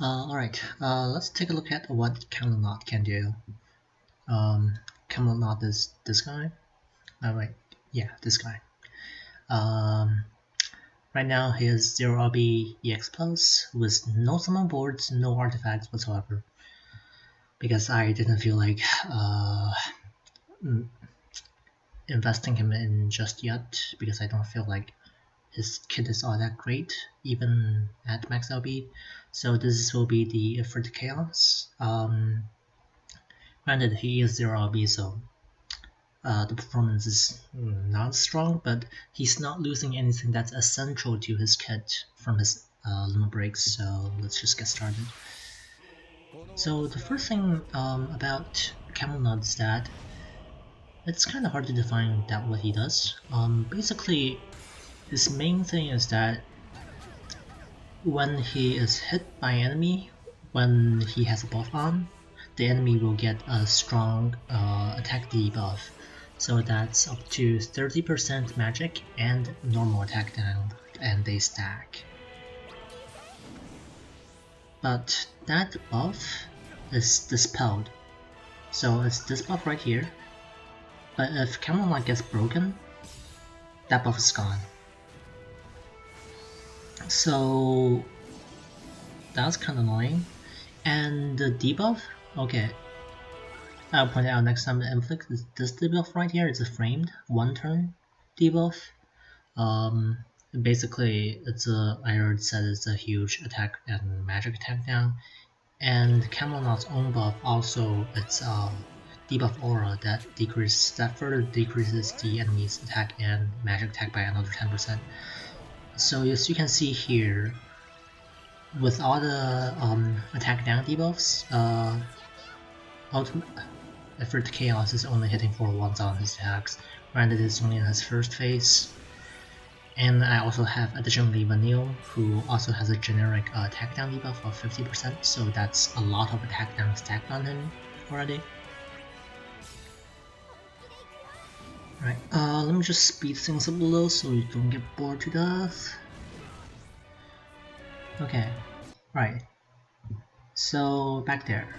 Alright, let's take a look at what Kam'lanaut can do. Kam'lanaut is this guy. Wait, yeah, this guy. Right now he has 0 RB EX plus with no summon boards, no artifacts whatsoever. Because I didn't feel like investing him in just yet, because I don't feel like his kit is all that great, even at max LB. So this will be the Effort Chaos. Granted, he is 0 RB, so the performance is not strong, but he's not losing anything that's essential to his kit from his limit breaks, so let's just get started. So the first thing about Camelot is that it's kind of hard to define that what he does. Basically, his main thing is that when he is hit by an enemy, when he has a buff on, the enemy will get a strong attack debuff. So that's up to 30% magic and normal attack down, and they stack. But that buff is dispelled. So it's this buff right here. But if Camelot gets broken, that buff is gone. So that's kind of annoying. And the debuff, okay, I'll point out next time the inflict is this debuff right here. It's a framed 1 turn debuff. Basically, I already said it's a huge attack and magic attack down. And Kam'lanaut's own buff also, it's debuff aura that further decreases the enemy's attack and magic attack by another 10%. So as you can see here, with all the attack down debuffs, ultimate Effort Chaos is only hitting for once on his attacks. Granted, it's only in his first phase. And I also have additionally Vanille, who also has a generic attack down debuff of 50%, so that's a lot of attack down stacked on him already. Right, let me just speed things up a little so you don't get bored to death. Okay, right. So back there,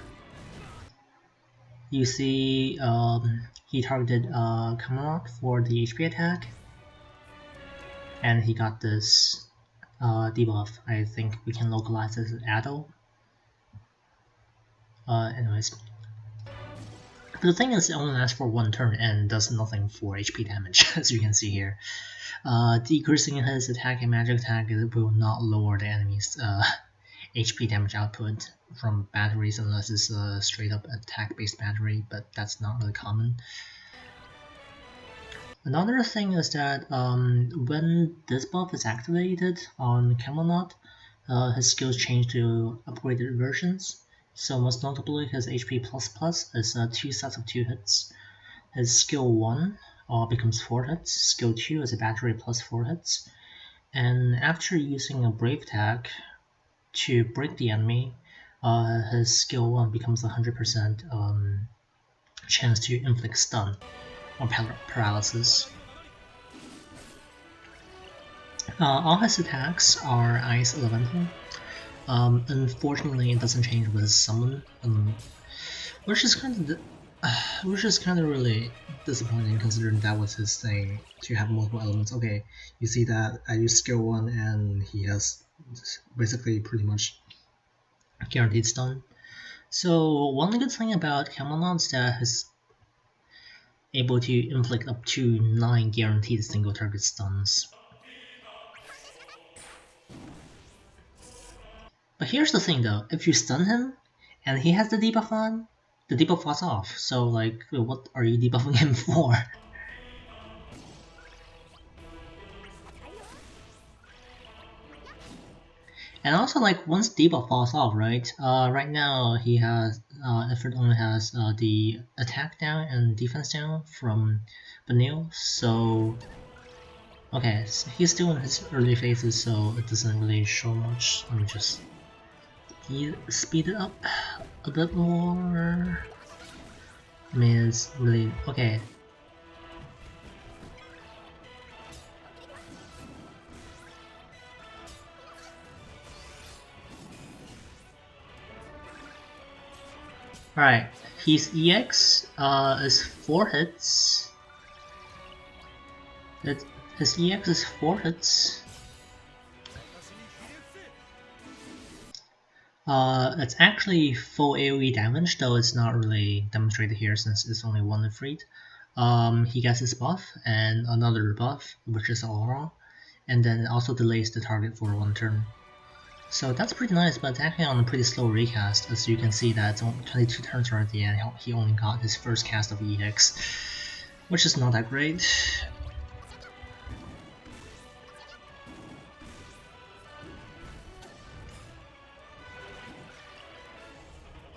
you see he targeted Kam'lanaut for the HP attack, and he got this debuff. I think we can localize this as Addo. Anyways. But the thing is, it only lasts for 1 turn and does nothing for HP damage, as you can see here. Decreasing his attack and magic attack will not lower the enemy's HP damage output from batteries unless it's a straight up attack based battery, but that's not really common. Another thing is that when this buff is activated on Kam'lanaut, his skills change to upgraded versions. So most notably, his HP++ is 2 sets of 2 hits. His skill 1 becomes 4 hits, skill 2 is a battery plus 4 hits. And after using a brave attack to break the enemy, his skill 1 becomes 100% chance to inflict stun or paralysis. All his attacks are Ice Elemental. Unfortunately, it doesn't change with his summon, which is kind of really disappointing considering that was his thing to have multiple elements. Okay, you see that I use skill 1 and he has basically pretty much guaranteed stun. So one good thing about Camelot is that he's able to inflict up to 9 guaranteed single target stuns. But here's the thing though, if you stun him and he has the debuff on, the debuff falls off. So like, what are you debuffing him for? And also, like, once debuff falls off, right? Right now he has Effort only has the attack down and defense down from Vanille. So okay, so he's still in his early phases, so it doesn't really show much. Let me just speed it up a bit more. I mean, it's really okay. Alright, his EX is 4 hits. His EX is 4 hits. It's actually full AoE damage, though it's not really demonstrated here since it's only 1 Ifrit. He gets his buff and another buff, which is Aura, and then it also delays the target for 1 turn. So that's pretty nice, but it's actually on a pretty slow recast, as you can see that it's only 22 turns already and he only got his first cast of EX, which is not that great.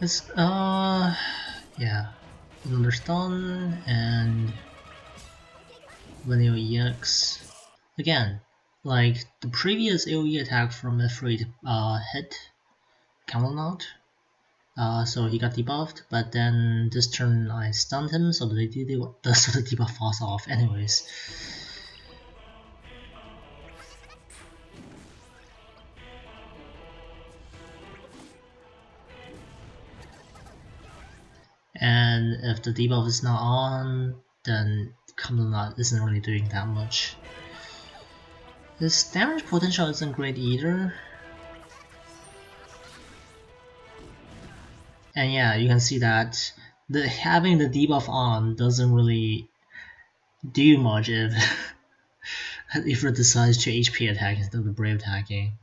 It's, yeah, another stun and vanilla EX. Again, like the previous AoE attack from Ifrit hit Kam'lanaut, so he got debuffed, but then this turn I stunned him, so the debuff falls off anyways. And if the debuff is not on, then Kam'lanaut isn't really doing that much. His damage potential isn't great either. And yeah, you can see that having the debuff on doesn't really do much if if it decides to HP attack instead of the brave attacking.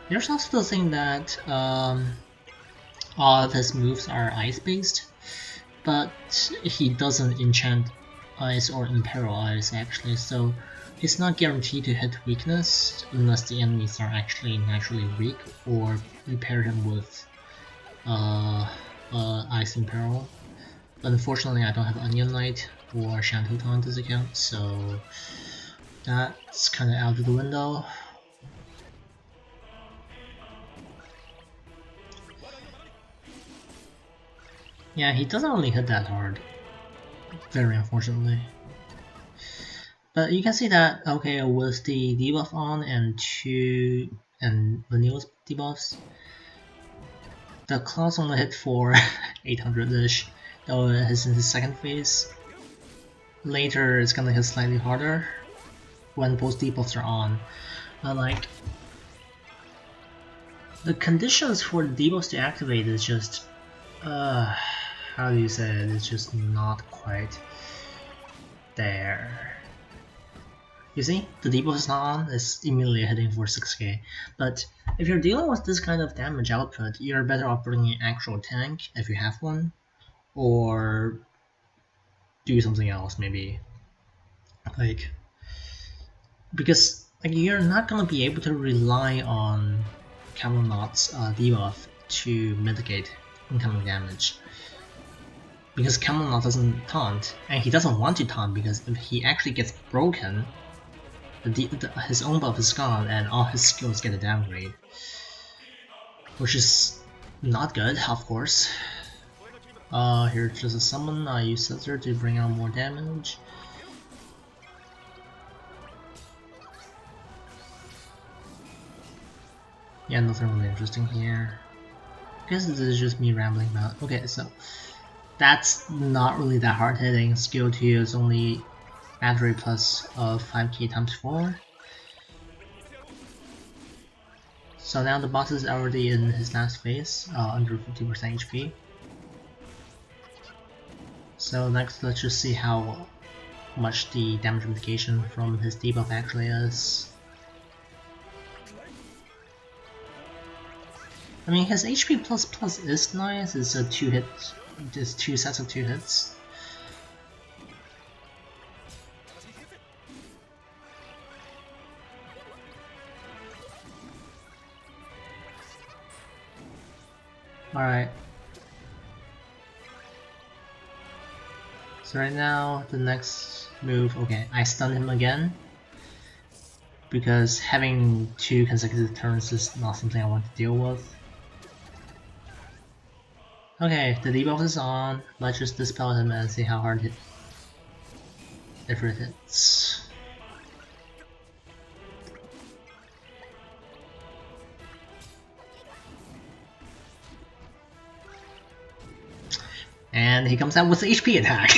There's also the thing that all of his moves are ice based, but he doesn't enchant ice or imperil ice actually, so it's not guaranteed to hit weakness unless the enemies are actually naturally weak or you pair him with ice imperil. But unfortunately I don't have Onion Knight or Shantuta on this account, so that's kinda out of the window. Yeah, he doesn't really hit that hard, very unfortunately. But you can see that, okay, with the debuff on and Vanilla's debuffs, the class only hit for 800-ish, though it is in his second phase. Later it's gonna hit slightly harder when both debuffs are on. But like, the conditions for the debuffs to activate is just, how do you say it, it's just not quite there. You see, the debuff is not on, it's immediately hitting for 6k. But if you're dealing with this kind of damage output, you're better off bringing an actual tank if you have one, or do something else maybe. Like, because like you're not gonna be able to rely on Kam'lanaut's debuff to mitigate incoming damage. Because Kam'lanaut doesn't taunt, and he doesn't want to taunt because if he actually gets broken, his own buff is gone and all his skills get a downgrade. Which is not good, of course. Here's just a summon, I use Scissor to bring out more damage. Yeah, nothing really interesting here. I guess this is just me rambling about. Okay, so that's not really that hard hitting. Skill 2 is only battery plus 5k times 4. So now the boss is already in his last phase, under 50% HP. So next let's just see how much the damage mitigation from his debuff actually is. I mean, his HP plus is nice, it's a 2 hit, just 2 sets of 2 hits. Alright. So right now, the next move, okay, I stun him again. Because having 2 consecutive turns is not something I want to deal with. Okay, the debuff is on, let's just dispel him and see how hard it hits. and he comes out with the HP attack.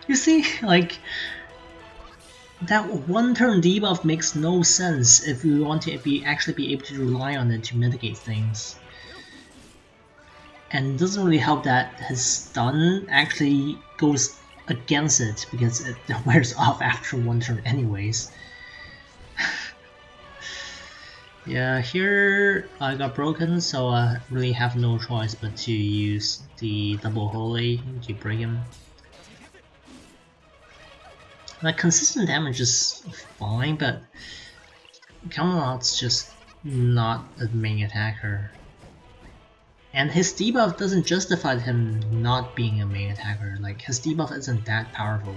You see, like, that one turn debuff makes no sense if we want to actually be able to rely on it to mitigate things. And it doesn't really help that his stun actually goes against it because it wears off after one turn anyways. Yeah, here I got broken, so I really have no choice but to use the double holy to break him. Like, consistent damage is fine, but Kam'lanaut's just not a main attacker. And his debuff doesn't justify him not being a main attacker. Like, his debuff isn't that powerful.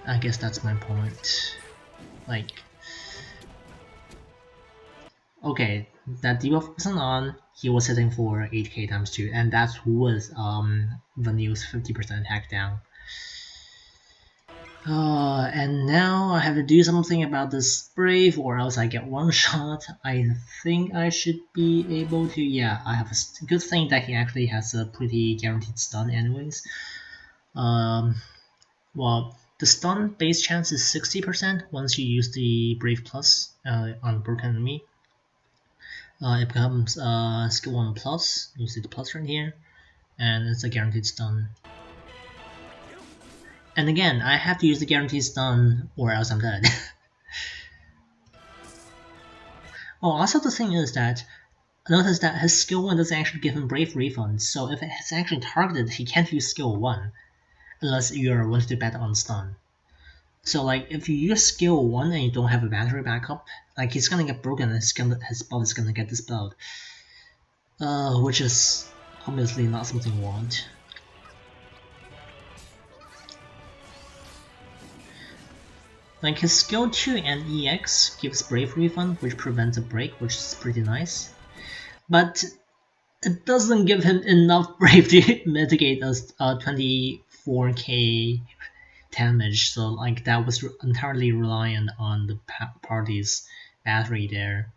I guess that's my point. Like, okay, that debuff wasn't on, he was hitting for 8k times 2, and that's with Vanille's 50% attack down. And now I have to do something about this Brave or else I get one shot. I think I should be able to, yeah, I have a good thing that he actually has a pretty guaranteed stun anyways. Well, the stun base chance is 60% once you use the Brave Plus on broken enemy. It becomes skill 1 plus, you see the plus right here, and it's a guaranteed stun. And again, I have to use the guaranteed stun or else I'm dead. Oh, also the thing is that, notice that his skill 1 doesn't actually give him Brave Refund, so if it's actually targeted, he can't use skill 1, unless you're willing to bet on stun. So like, if you use skill 1 and you don't have a battery backup, like he's gonna get broken and his buff is gonna get dispelled. Which is obviously not something you want. Like, his skill 2 and EX gives Brave Refund, which prevents a break, which is pretty nice. But it doesn't give him enough Brave to mitigate us 24k damage, so like that was entirely reliant on the party's battery there.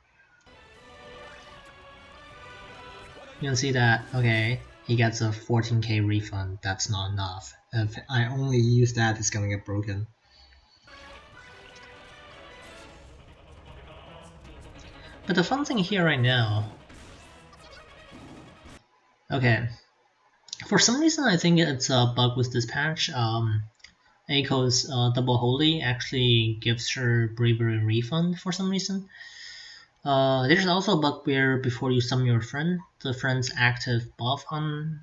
You can see that, okay, he gets a 14k refund, that's not enough. If I only use that, it's gonna get broken. But the fun thing here right now... Okay, for some reason I think it's a bug with this patch. Aiko's double holy actually gives her bravery refund for some reason. There's also a bug where before you summon your friend, the friend's active buff on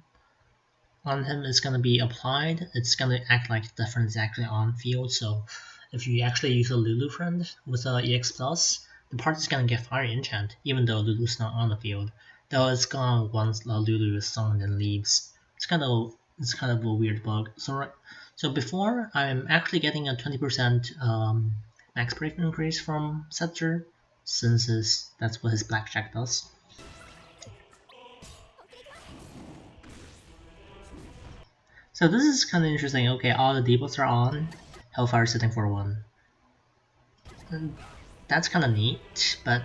him is gonna be applied. It's gonna act like the friend is actually on field. So if you actually use a Lulu friend with a EX plus, the party's gonna get fire enchant even though Lulu's not on the field. Though it's gone once Lulu is summoned and leaves. It's kind of a weird bug. So before I'm actually getting a 20% max brave increase from Scepter, since that's what his blackjack does. So this is kind of interesting. Okay, all the debuffs are on. Hellfire sitting for 1. And that's kind of neat, but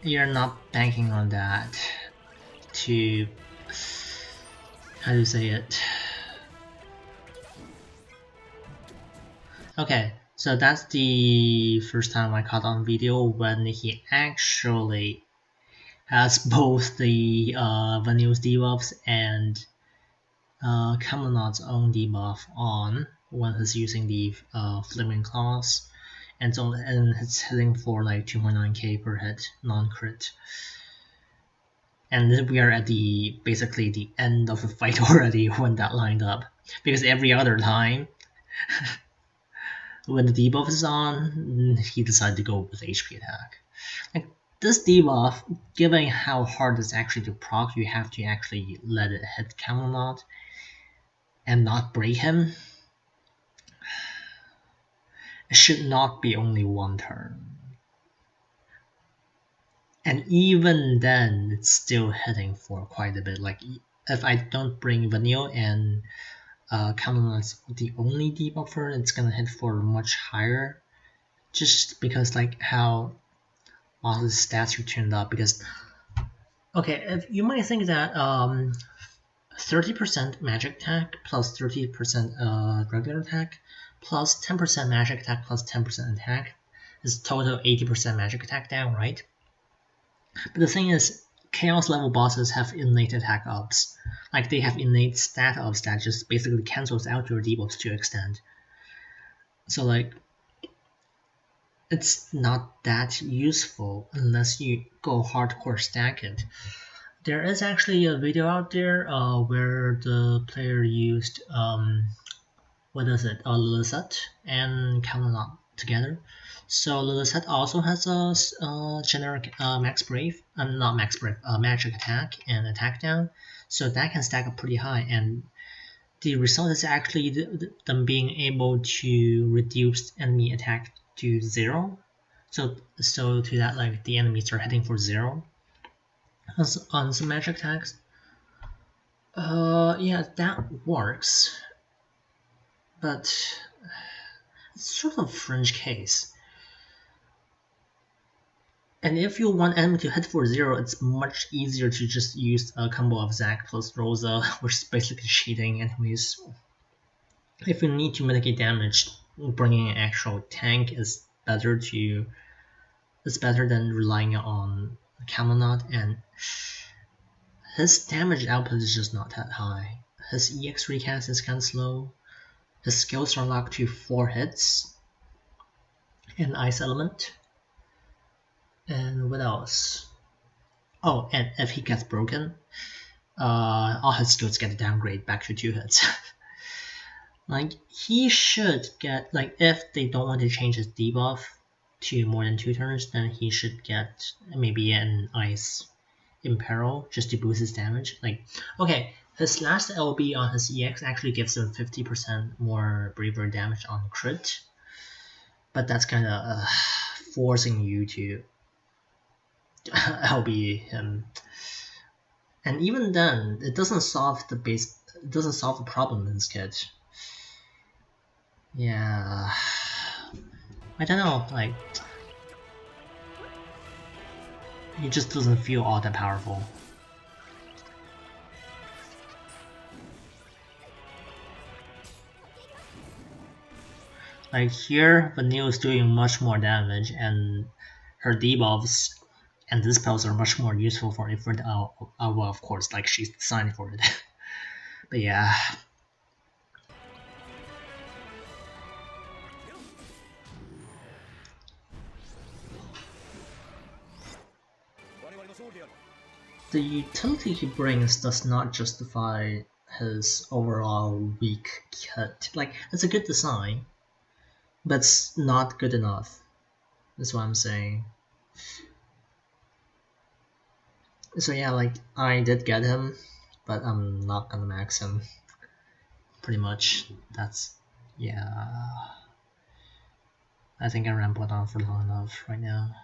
you're not banking on that to... how do you say it? Okay, so that's the first time I caught on video when he actually has both the Vanille's debuffs and Kam'lanaut's own debuff on when he's using the Flaming Claws, and it's hitting for like 2.9k per hit, non-crit. And we are at basically the end of the fight already when that lined up, because every other time when the debuff is on, he decided to go with HP attack. Like, this debuff, given how hard it's actually to proc, you have to actually let it hit Camelot and not break him. It should not be only one turn. And even then, it's still hitting for quite a bit. Like, if I don't bring Vanille and Kam'lanaut's the only debuffer, it's gonna hit for much higher. Just because like how all the stats are tuned up, because Okay, if you might think that 30% magic attack plus 30% regular attack plus 10% magic attack plus 10% attack is total 80% magic attack down, right? But the thing is, chaos level bosses have innate attack ups. Like they have innate stat ups that just basically cancels out your debuffs to an extent. So like, it's not that useful unless you go hardcore stack it. There is actually a video out there where the player used what is it? Lilith and Kam'lanaut together. So Lilith also has a generic max brave, not max brave, magic attack and attack down. So that can stack up pretty high, and the result is actually them being able to reduce enemy attack to 0. So to that, like the enemies are heading for 0 on some magic attacks. Yeah, that works, but it's sort of a fringe case. And if you want enemy to hit for 0, it's much easier to just use a combo of Zac plus Rosa, which is basically cheating anyways. If you need to mitigate damage, bringing an actual tank is better than relying on Kam'lanaut, and his damage output is just not that high. His EX recast is kind of slow. His skills are locked to 4 hits and Ice Element. And what else? Oh, and if he gets broken, all his skills get a downgrade back to 2 hits. Like, he should get, like, if they don't want to change his debuff to more than 2 turns, then he should get maybe an Ice Imperil just to boost his damage. Like, okay, his last LB on his EX actually gives him 50% more bravery damage on crit, but that's kind of forcing you to LB him. And even then, it doesn't solve the problem in this kit. Yeah, I don't know, like, he just doesn't feel all that powerful. Like here, Vanille is doing much more damage, and her debuffs and dispels are much more useful for it. Well, of course, like she's designed for it. But yeah. The utility he brings does not justify his overall weak kit. Like, it's a good design, but it's not good enough. That's what I'm saying. So yeah, like, I did get him, but I'm not gonna max him. Pretty much, that's, yeah. I think I rambled on for long enough right now.